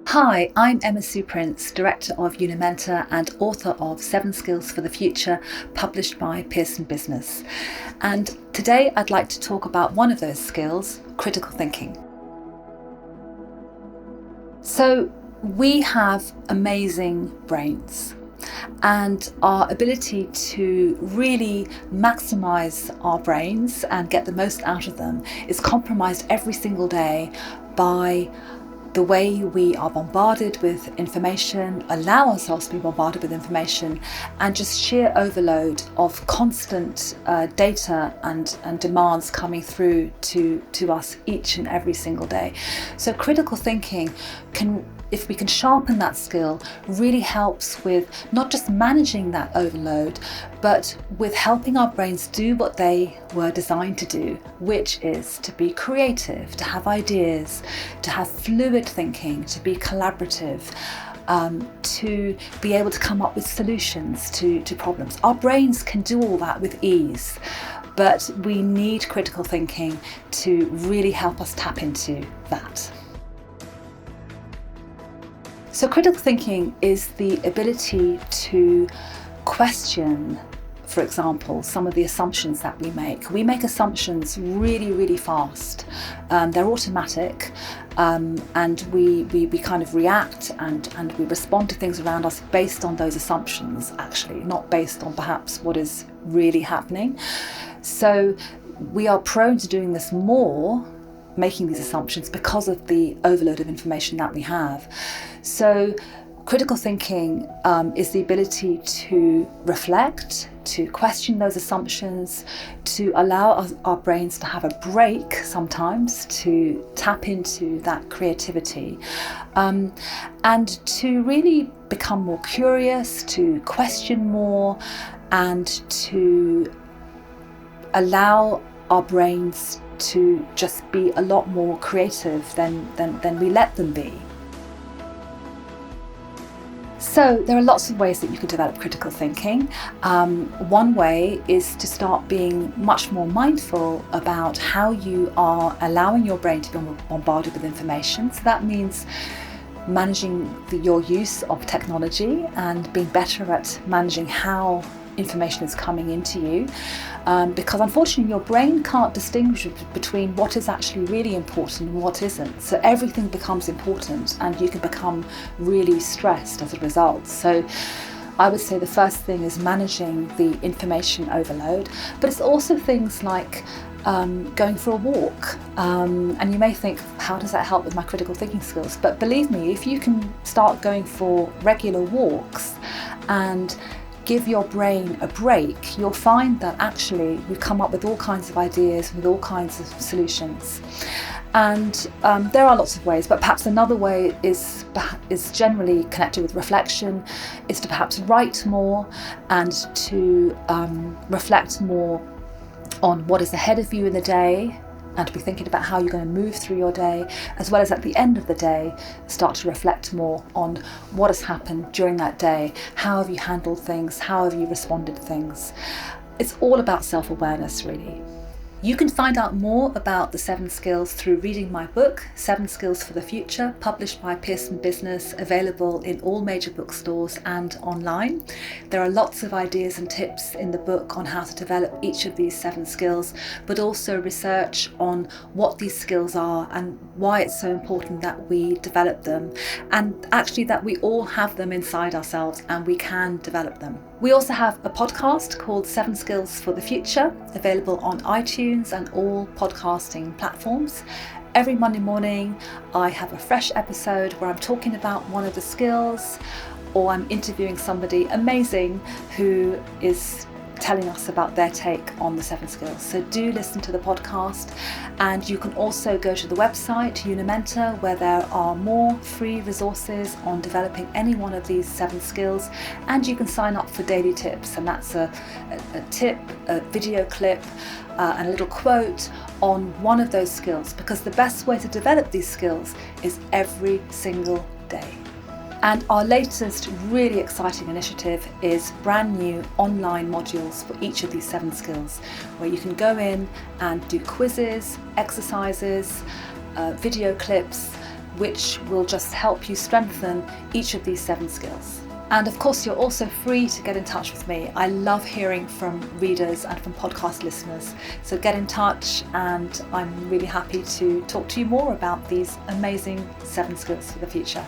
Hi, I'm Emma Sue Prince, Director of Unimentor and author of 7 Skills for the Future, published by Pearson Business. And today I'd like to talk about one of those skills, critical thinking. So we have amazing brains, and our ability to really maximize our brains and get the most out of them is compromised every single day by the way we are bombarded with information, allow ourselves to be bombarded with information, and just sheer overload of constant data and demands coming through to us each and every single day. So critical thinking can, if we can sharpen that skill, really helps with not just managing that overload, but with helping our brains do what they were designed to do, which is to be creative, to have ideas, to have fluid thinking, to be collaborative, to be able to come up with solutions to problems. Our brains can do all that with ease, but we need critical thinking to really help us tap into that. So critical thinking is the ability to question, for example, some of the assumptions that we make. We make assumptions really, really fast. They're automatic, and we kind of react and we respond to things around us based on those assumptions, actually, not based on perhaps what is really happening. So we are prone to doing this more, making these assumptions, because of the overload of information that we have. So critical thinking is the ability to reflect, to question those assumptions, to allow our brains to have a break sometimes, to tap into that creativity, and to really become more curious, to question more, and to allow our brains to just be a lot more creative than we let them be. So there are lots of ways that you can develop critical thinking. One way is to start being much more mindful about how you are allowing your brain to be bombarded with information. So that means managing your use of technology and being better at managing how information is coming into you, because unfortunately your brain can't distinguish between what is actually really important and what isn't. So everything becomes important and you can become really stressed as a result. So I would say the first thing is managing the information overload, but it's also things like going for a walk, and you may think, how does that help with my critical thinking skills? But believe me, if you can start going for regular walks and give your brain a break, you'll find that actually you come up with all kinds of ideas, with all kinds of solutions. And there are lots of ways, but perhaps another way is generally connected with reflection, is to perhaps write more and to reflect more on what is ahead of you in the day, and to be thinking about how you're going to move through your day, as well as at the end of the day start to reflect more on what has happened during that day. How have you handled things? How have you responded to things? It's all about self-awareness, really. You can find out more about the 7 skills through reading my book, 7 Skills for the Future, published by Pearson Business, available in all major bookstores and online. There are lots of ideas and tips in the book on how to develop each of these 7 skills, but also research on what these skills are and why it's so important that we develop them, and actually that we all have them inside ourselves and we can develop them. We also have a podcast called 7 Skills for the Future, available on iTunes and all podcasting platforms. Every Monday morning, I have a fresh episode where I'm talking about one of the skills, or I'm interviewing somebody amazing who is telling us about their take on the 7 skills. So do listen to the podcast, and you can also go to the website Unimentor, where there are more free resources on developing any one of these 7 skills, and you can sign up for daily tips, and that's a tip, a video clip, and a little quote on one of those skills, because the best way to develop these skills is every single day. And our latest really exciting initiative is brand new online modules for each of these 7 skills, where you can go in and do quizzes, exercises, video clips, which will just help you strengthen each of these 7 skills. And of course, you're also free to get in touch with me. I love hearing from readers and from podcast listeners. So get in touch, and I'm really happy to talk to you more about these amazing 7 skills for the future.